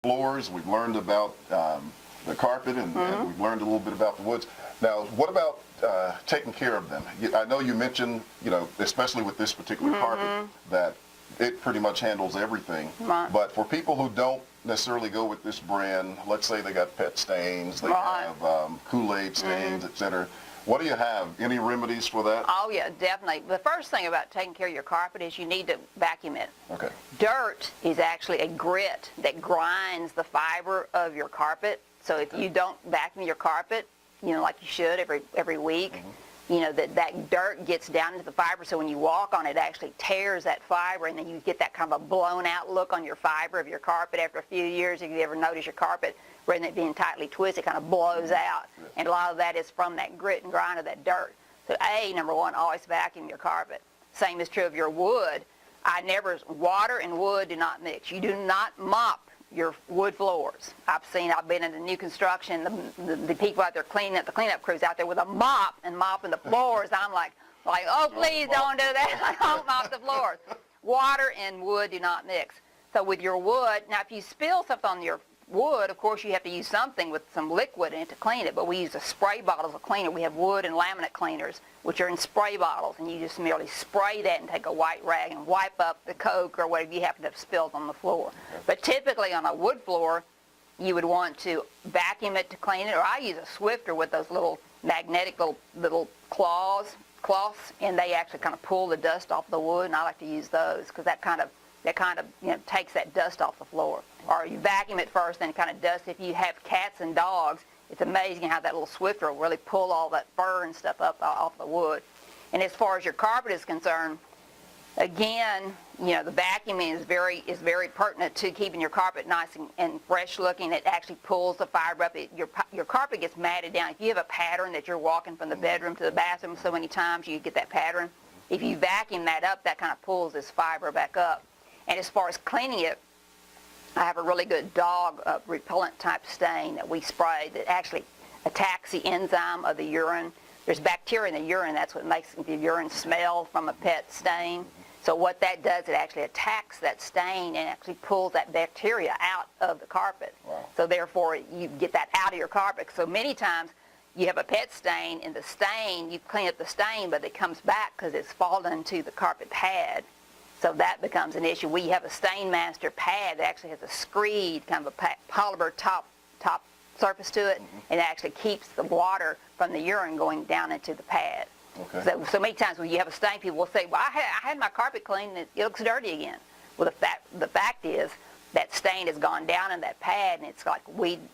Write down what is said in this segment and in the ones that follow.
floors, we've learned about the carpet, and we've learned a little bit about the woods. Now, what about taking care of them? I know you mentioned, especially with this particular carpet, that it pretty much handles everything. Right. But for people who don't necessarily go with this brand, let's say they got pet stains, they have Kool-Aid stains, etc. What do you have? Any remedies for that? Oh yeah, definitely. The first thing about taking care of your carpet is you need to vacuum it. Okay. Dirt is actually a grit that grinds the fiber of your carpet. So if you don't vacuum your carpet, like you should every week, that dirt gets down into the fiber, so when you walk on it, it actually tears that fiber, and then you get that kind of a blown out look on your fiber of your carpet after a few years. If you ever notice your carpet, rather than it being tightly twisted, it kind of blows out. And a lot of that is from that grit and grind of that dirt. So number one, always vacuum your carpet. Same is true of your wood. Water and wood do not mix. You do not mop your wood floors. I've been in the new construction, the people out there cleaning up, the cleanup crews out there with a mop and mopping the floors. I'm like, oh, please don't do that. Don't mop the floors. Water and wood do not mix. So with your wood, now if you spill something on your wood, of course you have to use something with some liquid in it to clean it, but we use a spray bottle as a cleaner. We have wood and laminate cleaners, which are in spray bottles, and you just merely spray that and take a white rag and wipe up the coke or whatever you happen to have spilled on the floor. But typically on a wood floor, you would want to vacuum it to clean it, or I use a Swifter with those little magnetic little cloths, and they actually kind of pull the dust off the wood, and I like to use those because that kind of takes that dust off the floor. Or you vacuum it first, then kind of dust. If you have cats and dogs, it's amazing how that little Swifter will really pull all that fur and stuff up off the wood. And as far as your carpet is concerned, again, the vacuuming is very pertinent to keeping your carpet nice and fresh looking. It actually pulls the fiber up. Your carpet gets matted down. If you have a pattern that you're walking from the bedroom to the bathroom so many times, you get that pattern. If you vacuum that up, that kind of pulls this fiber back up. And as far as cleaning it, I have a really good dog repellent type stain that we spray that actually attacks the enzyme of the urine. There's bacteria in the urine. That's what makes the urine smell from a pet stain. So what that does, it actually attacks that stain and actually pulls that bacteria out of the carpet. Wow. So therefore, you get that out of your carpet. So many times, you have a pet stain, and the stain, you clean up the stain, but it comes back because it's fallen into the carpet pad. So that becomes an issue. We have a Stainmaster pad that actually has a screed, kind of a polymer top surface to it, and it actually keeps the water from the urine going down into the pad. Okay. So many times when you have a stain, people will say, well, I had my carpet cleaned and it looks dirty again. Well, the fact is that stain has gone down in that pad, and it's like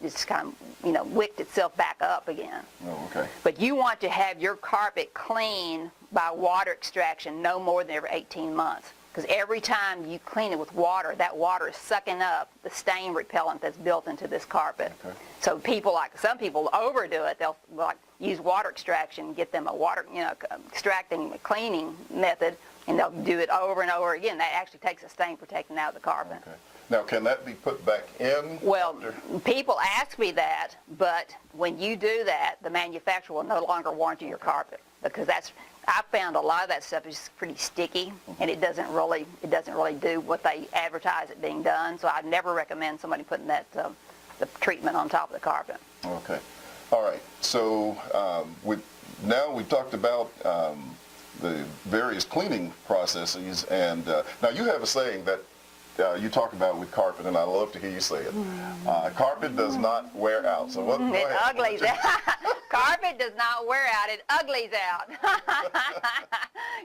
it's kind of, wicked itself back up again. Oh, okay. But you want to have your carpet clean by water extraction no more than every 18 months. Because every time you clean it with water, that water is sucking up the stain repellent that's built into this carpet. Okay. So some people overdo it. They'll use water extraction, get them a water, extracting cleaning method, and they'll do it over and over again. That actually takes the stain protectant out of the carpet. Okay. Now, can that be put back in? Well, people ask me that, but when you do that, the manufacturer will no longer warranty your carpet, because I've found a lot of that stuff is pretty sticky, and it doesn't really do what they advertise it being done. So I'd never recommend somebody putting that the treatment on top of the carpet. Okay. All right. So now we've talked about the various cleaning processes, and now you have a saying that you talk about with carpet, and I love to hear you say it. Carpet does not wear out. So what? It uglies out. Carpet does not wear out. It uglies out.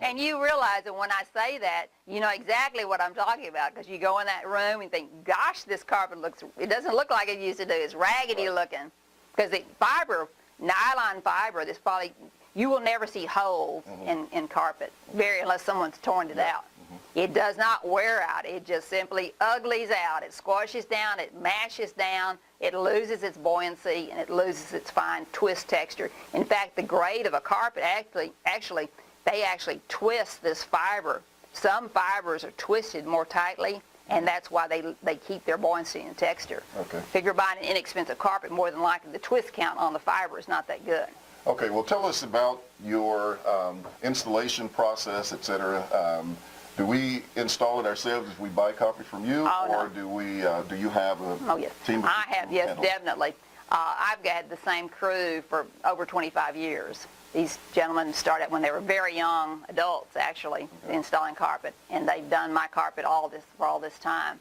And you realize that when I say that, you know exactly what I'm talking about, because you go in that room and think, gosh, this carpet it doesn't look like it used to do. It's raggedy looking. Because the nylon fiber, you will never see holes in carpet, unless someone's torn it out. It does not wear out. It just simply uglies out. It squashes down. It mashes down. It loses its buoyancy, and it loses its fine twist texture. In fact, the grade of a carpet they actually twist this fiber. Some fibers are twisted more tightly, and that's why they keep their buoyancy and texture. Okay. If you're buying an inexpensive carpet, more than likely the twist count on the fiber is not that good. Okay. Well, tell us about your installation process, etc. do we install it ourselves if we buy carpet from you, Oh, no. or do you have a Oh, yes. team of I people have, who yes, handle it? definitely. I've had the same crew for over 25 years. These gentlemen started when they were very young adults, actually, installing carpet, and they've done my carpet for all this time.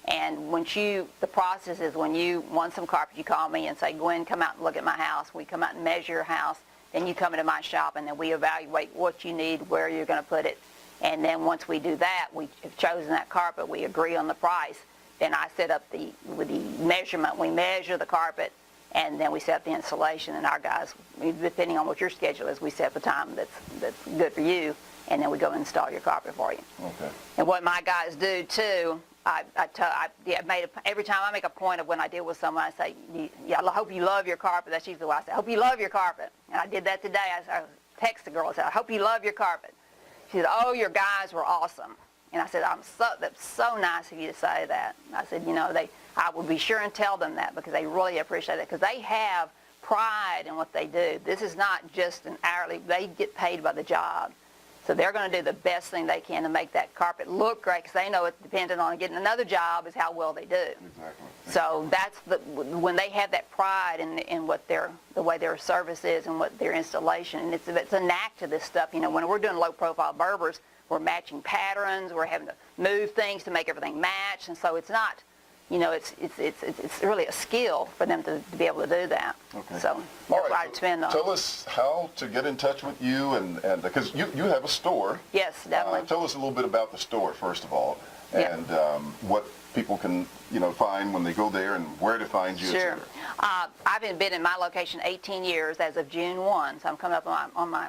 And the process is when you want some carpet, you call me and say, Gwen, come out and look at my house. We come out and measure your house. Then you come into my shop, and then we evaluate what you need, where you're going to put it. And then once we do that, we have chosen that carpet, we agree on the price. Then I set up with the measurement. We measure the carpet, and then we set up the installation. And our guys, depending on what your schedule is, we set up a time that's good for you, and then we go install your carpet for you. Okay. And what my guys do too, every time I make a point of when I deal with someone, I say, yeah, I hope you love your carpet. That's usually what I say. I hope you love your carpet. And I did that today. I text the girl and said, I hope you love your carpet. She said, oh, your guys were awesome. And I said, that's so nice of you to say that. And I said, I will be sure and tell them that, because they really appreciate it, because they have pride in what they do. This is not just an hourly, they get paid by the job. So they're going to do the best thing they can to make that carpet look great, because they know it's dependent on getting another job is how well they do. Exactly. So that's when they have that pride in what the way their service is and what their installation, and it's a knack to this stuff. When we're doing low-profile Berbers, we're matching patterns, we're having to move things to make everything match, and so it's not, it's really a skill for them to be able to do that. Okay. So that's what I spend on. Tell us how to get in touch with you, and because you have a store. Yes, definitely. Tell us a little bit about the store, first of all, Yeah. and what people can find when they go there, and where to find you. Sure. Et cetera. I've been in my location 18 years as of June 1, so I'm coming up on my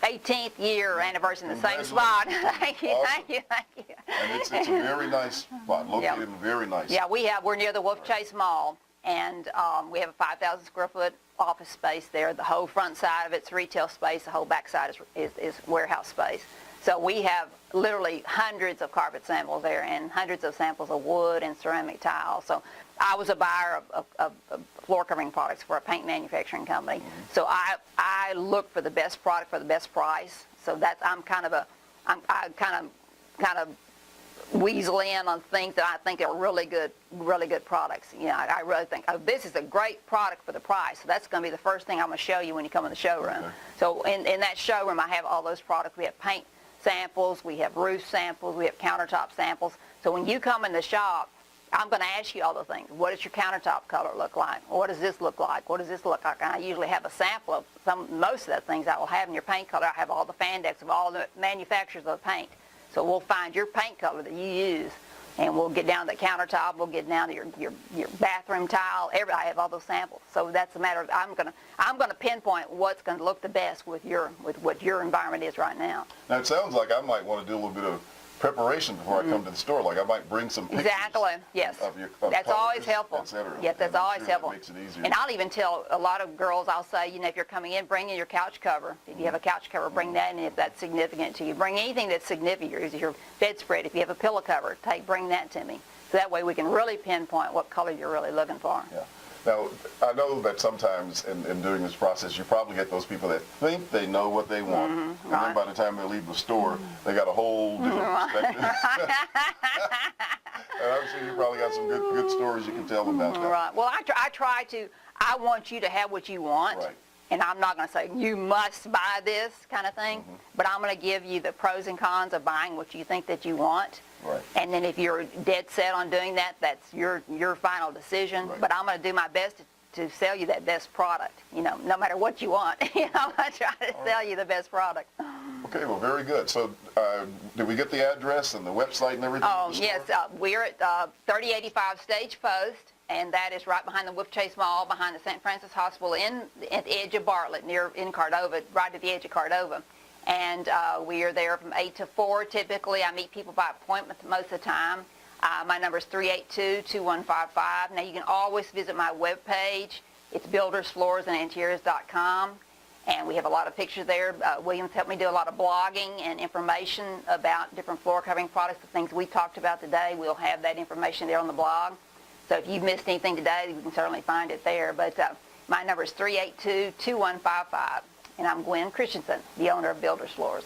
18th year anniversary in the same spot. Thank you, Awesome. thank you. And it's a very nice spot, located in a very nice. Yeah, we're near the Wolf Chase Mall, and we have a 5,000 square foot office space there. The whole front side of it's retail space. The whole back side is warehouse space. So we have literally hundreds of carpet samples there, and hundreds of samples of wood and ceramic tile. So I was a buyer of floor covering products for a paint manufacturing company. Mm-hmm. So I look for the best product for the best price. So I kind of weasel in on things that I think are really good products. I really think, oh, this is a great product for the price. So that's going to be the first thing I'm going to show you when you come in the showroom. Okay. So in that showroom, I have all those products. We have paint samples, we have roof samples, we have countertop samples. So when you come in the shop, I'm going to ask you all the things. What does your countertop color look like? What does this look like? What does this look like? And I usually have a sample of most of the things I will have in your paint color. I have all the Fandex of all the manufacturers of the paint. So we'll find your paint color that you use, and we'll get down to the countertop. We'll get down to your bathroom tile. I have all those samples. So that's a matter of I'm gonna pinpoint what's going to look the best with what your environment is right now. Now it sounds like I might want to do a little bit of preparation before I come to the store. Like I might bring some pictures. Exactly. Yes. Of that's colors, always helpful. et cetera. Yes, that's always helpful. That makes it easier. And I'll even tell a lot of girls, I'll say, if you're coming in, bring in your couch cover. If you have a couch cover, bring that in if that's significant to you. Bring anything that's significant. Your bedspread, if you have a pillow cover, bring that to me. So that way we can really pinpoint what color you're really looking for. Yeah. Now, I know that sometimes in doing this process, you probably get those people that think they know what they want, and then by the time they leave the store, they got a whole different perspective. And I'm sure you probably got some good stories you can tell them about that. Right. Well, I want you to have what you want. Right. And I'm not going to say, you must buy this kind of thing, but I'm going to give you the pros and cons of buying what you think that you want. Right. And then if you're dead set on doing that, that's your final decision. Right. But I'm going to do my best to sell you that best product, no matter what you want. I'm going to try to sell you the best product. Okay, well, very good. So did we get the address and the website and everything? Oh, yes. We're at 3085 Stage Post, and that is right behind the Wolf Chase Mall, behind the St. Francis Hospital at the edge of Bartlett, in Cordova, right at the edge of Cordova. And we are there from 8 to 4 typically. I meet people by appointment most of the time. My number is 382-2155. Now, you can always visit my webpage. It's buildersfloorsandinteriors.com. And we have a lot of pictures there. Williams helped me do a lot of blogging and information about different floor covering products, the things we talked about today. We'll have that information there on the blog. So if you've missed anything today, you can certainly find it there. But my number is 382-2155. And I'm Gwen Christensen, the owner of Builders Floors.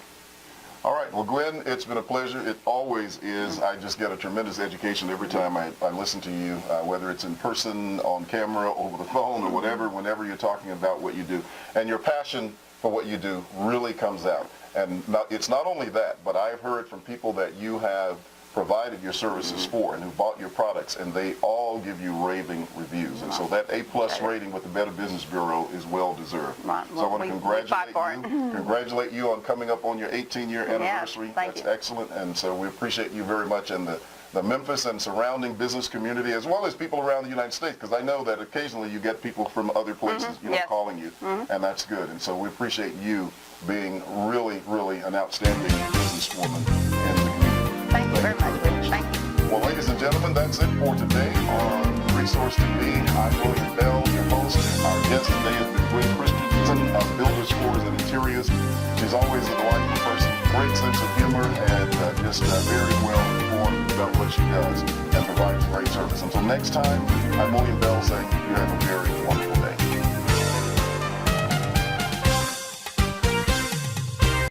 All right. Well, Glenn, it's been a pleasure. It always is. I just get a tremendous education every time I listen to you, whether it's in person, on camera, over the phone, or whatever, whenever you're talking about what you do. And your passion for what you do really comes out. And it's not only that, but I've heard from people that you have provided your services for and who bought your products, and they all give you raving reviews. And so that A+ rating with the Better Business Bureau is well deserved. Right. So I want to congratulate for you. it. Congratulate you on coming up on your 18-year anniversary. thank That's you. excellent. And so we appreciate you very much, and the Memphis and surrounding business community, as well as people around the United States, because I know that occasionally you get people from other places, Yes. calling you, and that's good. And so we appreciate you being really, really an outstanding businesswoman in the community. Thank you very much, Rich. Thank you. Well, ladies and gentlemen, that's it for today on Resource TV. I'm William Bell, your host. Our guest today has been Gwen Christensen of Builders, Floors, and Interiors. She's always a delightful person, great sense of humor, and just very well informed about what she does and provides great service. Until next time, I'm William Bell saying